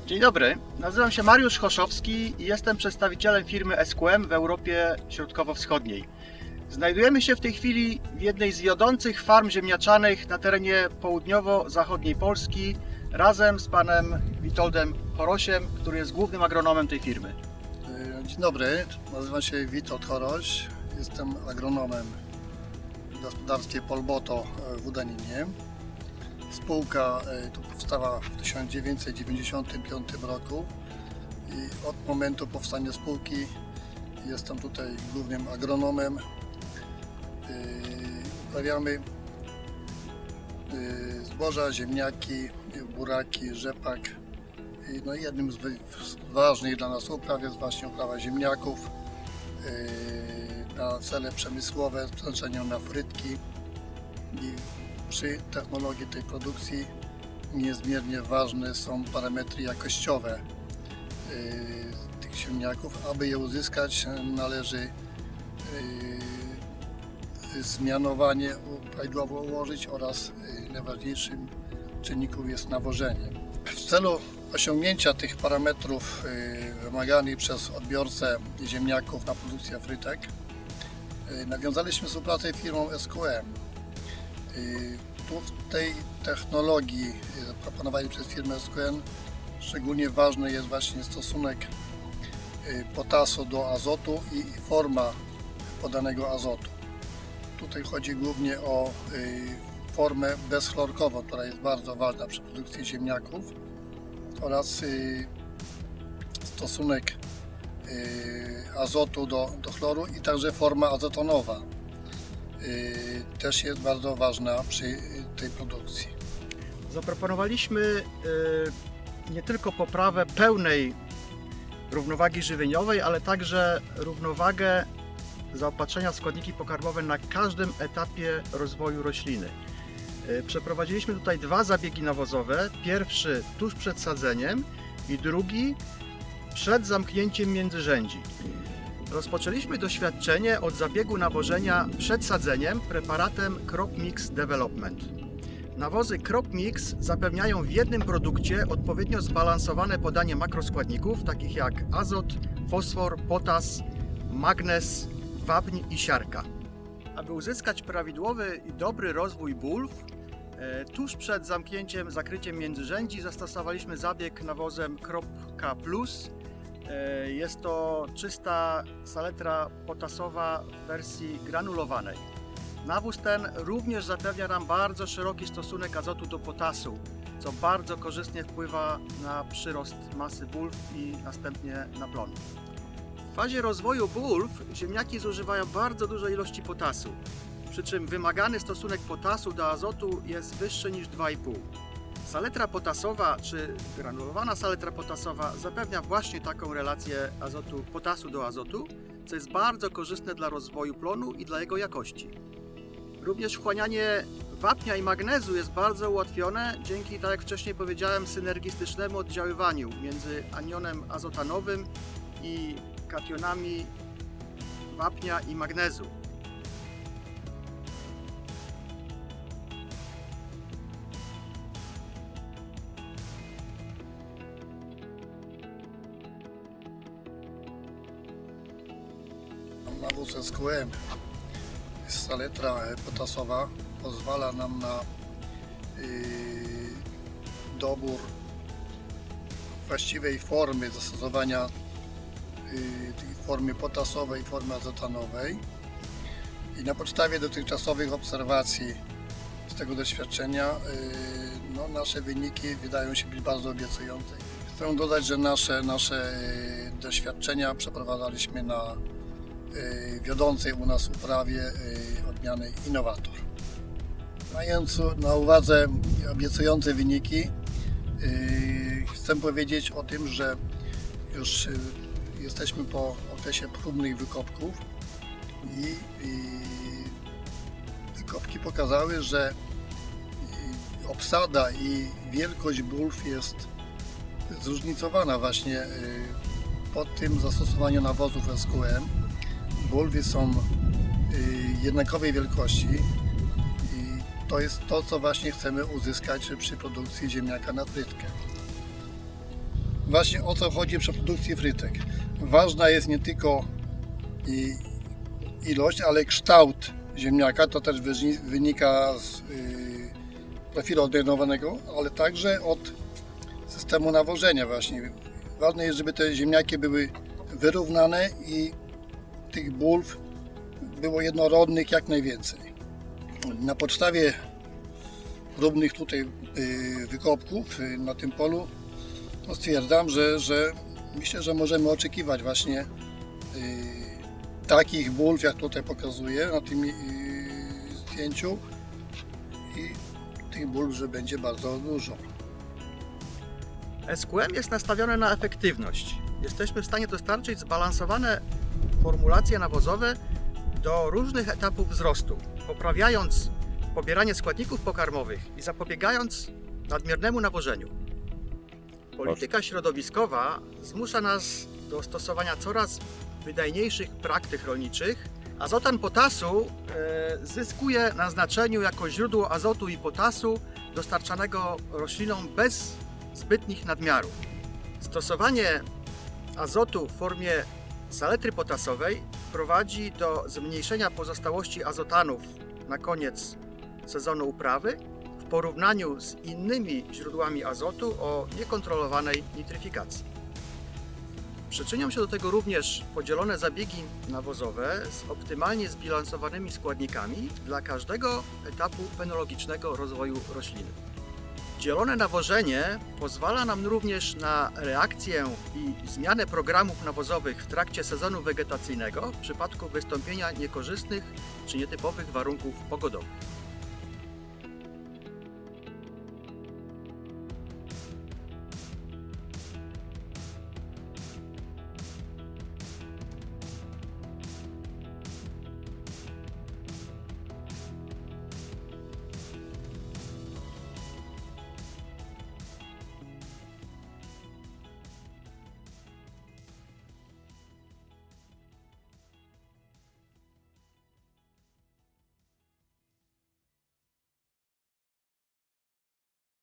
Dzień dobry, nazywam się Mariusz Choszowski i jestem przedstawicielem firmy SQM w Europie Środkowo-Wschodniej. Znajdujemy się w tej chwili w jednej z wiodących farm ziemniaczanych na terenie południowo-zachodniej Polski razem z panem Witoldem Chorosiem, który jest głównym agronomem tej firmy. Dzień dobry, nazywam się Witold Choroś, jestem agronomem w gospodarstwie Polboto w Udaninie. Spółka tu powstała w 1995 roku i od momentu powstania spółki jestem tutaj głównym agronomem. Uprawiamy zboża, ziemniaki, buraki, rzepak. No i jednym z ważnych dla nas upraw jest właśnie uprawa ziemniaków na cele przemysłowe, z przeznaczeniem na frytki. I przy technologii tej produkcji niezmiernie ważne są parametry jakościowe tych ziemniaków. Aby je uzyskać, należy zmianowanie prawidłowo ułożyć oraz najważniejszym czynnikiem jest nawożenie. W celu osiągnięcia tych parametrów wymaganych przez odbiorcę ziemniaków na produkcję frytek nawiązaliśmy współpracę z firmą SQM. Tu w tej technologii zaproponowanej przez firmę SQM szczególnie ważny jest właśnie stosunek potasu do azotu i forma podanego azotu. Tutaj chodzi głównie o formę bezchlorkową, która jest bardzo ważna przy produkcji ziemniaków, oraz stosunek azotu do chloru i także forma azotonowa też jest bardzo ważna przy tej produkcji. Zaproponowaliśmy nie tylko poprawę pełnej równowagi żywieniowej, ale także równowagę zaopatrzenia w składniki pokarmowe na każdym etapie rozwoju rośliny. Przeprowadziliśmy tutaj dwa zabiegi nawozowe. Pierwszy tuż przed sadzeniem i drugi przed zamknięciem międzyrzędzi. Rozpoczęliśmy doświadczenie od zabiegu nawożenia przed sadzeniem preparatem Crop Mix Development. Nawozy Crop Mix zapewniają w jednym produkcie odpowiednio zbalansowane podanie makroskładników takich jak azot, fosfor, potas, magnez, wapń i siarka. Aby uzyskać prawidłowy i dobry rozwój bulw, tuż przed zakryciem międzyrzędzi zastosowaliśmy zabieg nawozem Crop K+. Jest to czysta saletra potasowa w wersji granulowanej. Nawóz ten również zapewnia nam bardzo szeroki stosunek azotu do potasu, co bardzo korzystnie wpływa na przyrost masy bulw i następnie na plon. W fazie rozwoju bulw ziemniaki zużywają bardzo duże ilości potasu, przy czym wymagany stosunek potasu do azotu jest wyższy niż 2,5. Saletra potasowa czy granulowana saletra potasowa zapewnia właśnie taką relację potasu do azotu, co jest bardzo korzystne dla rozwoju plonu i dla jego jakości. Również wchłanianie wapnia i magnezu jest bardzo ułatwione dzięki, tak jak wcześniej powiedziałem, synergistycznemu oddziaływaniu między anionem azotanowym i kationami wapnia i magnezu. Nawóz SQM, saletra potasowa, pozwala nam na dobór właściwej formy zastosowania tej formy potasowej, formy azotanowej, i na podstawie dotychczasowych obserwacji z tego doświadczenia nasze wyniki wydają się być bardzo obiecujące. Chcę dodać, że nasze doświadczenia przeprowadzaliśmy na wiodącej u nas uprawie odmiany Innovator. Mając na uwadze obiecujące wyniki, chcę powiedzieć o tym, że już jesteśmy po okresie próbnych wykopków i wykopki pokazały, że obsada i wielkość bulw jest zróżnicowana właśnie po tym zastosowaniu nawozów SQM. Bulwy są jednakowej wielkości i to jest to, co właśnie chcemy uzyskać przy produkcji ziemniaka na frytkę. właśnie o co chodzi przy produkcji frytek. Ważna jest nie tylko ilość, ale kształt ziemniaka. To też wynika z profilu odrenowanego, ale także od systemu nawożenia właśnie. Ważne jest, żeby te ziemniaki były wyrównane i tych bulw było jednorodnych jak najwięcej. Na podstawie równych tutaj wykopków na tym polu stwierdzam, że myślę, że możemy oczekiwać właśnie takich bulw, jak tutaj pokazuję na tym zdjęciu, i tych bulw, że będzie bardzo dużo. SQM jest nastawione na efektywność. Jesteśmy w stanie dostarczyć zbalansowane formulacje nawozowe do różnych etapów wzrostu, poprawiając pobieranie składników pokarmowych i zapobiegając nadmiernemu nawożeniu. Polityka środowiskowa zmusza nas do stosowania coraz wydajniejszych praktyk rolniczych. Azotan potasu zyskuje na znaczeniu jako źródło azotu i potasu dostarczanego roślinom bez zbytnich nadmiarów. Stosowanie azotu w formie saletry potasowej prowadzi do zmniejszenia pozostałości azotanów na koniec sezonu uprawy w porównaniu z innymi źródłami azotu o niekontrolowanej nitryfikacji. Przyczynią się do tego również podzielone zabiegi nawozowe z optymalnie zbilansowanymi składnikami dla każdego etapu fenologicznego rozwoju rośliny. Dzielone nawożenie pozwala nam również na reakcję i zmianę programów nawozowych w trakcie sezonu wegetacyjnego w przypadku wystąpienia niekorzystnych czy nietypowych warunków pogodowych.